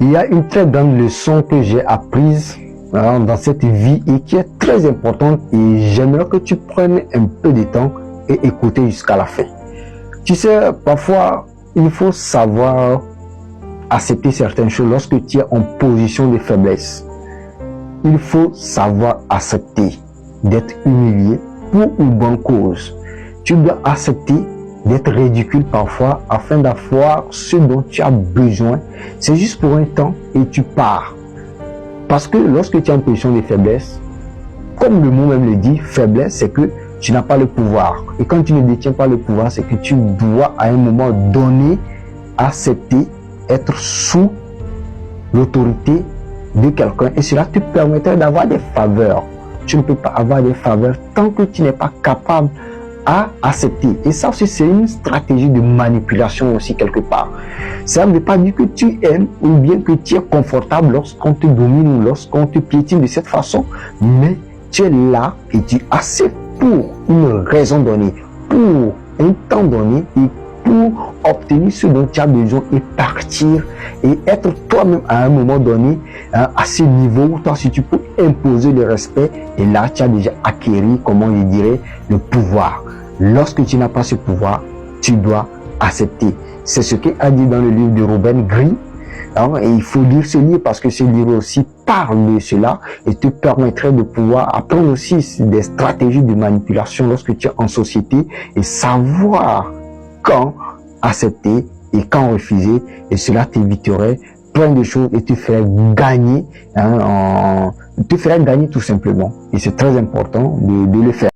Il y a une très grande leçon que j'ai apprise dans cette vie et qui est très importante, et j'aimerais que tu prennes un peu de temps et écouter jusqu'à la fin. Tu sais, parfois, il faut savoir accepter certaines choses lorsque tu es en position de faiblesse. Il faut savoir accepter d'être humilié pour une bonne cause. Tu dois accepter d'être ridicule parfois afin d'avoir ce dont tu as besoin. C'est juste pour un temps et tu pars. Parce que lorsque tu es en position de faiblesse, comme le mot même le dit, faiblesse, c'est que tu n'as pas le pouvoir. Et quand tu ne détiens pas le pouvoir, c'est que tu dois à un moment donné accepter, être sous l'autorité de quelqu'un. Et cela te permettrait d'avoir des faveurs. Tu ne peux pas avoir des faveurs tant que tu n'es pas capable à accepter. Et ça aussi, c'est une stratégie de manipulation aussi quelque part. Ça ne veut pas dire que tu aimes ou bien que tu es confortable lorsqu'on te domine ou lorsqu'on te piétine de cette façon, mais tu es là et tu acceptes pour une raison donnée, pour un temps donné et pour obtenir ce dont tu as besoin et partir et être toi-même à un moment donné à ce niveau où toi si tu peux imposer le respect, et là tu as déjà acquis, comment je dirais, le pouvoir. Lorsque tu n'as pas ce pouvoir, tu dois accepter. C'est ce qu'il a dit dans le livre de Robin Greene. Et il faut lire ce livre parce que ce livre aussi parle de cela et te permettrait de pouvoir apprendre aussi des stratégies de manipulation lorsque tu es en société et savoir quand accepter et quand refuser, et cela t'éviterait plein de choses et te ferait gagner, te ferait gagner tout simplement. Et c'est très important de le faire.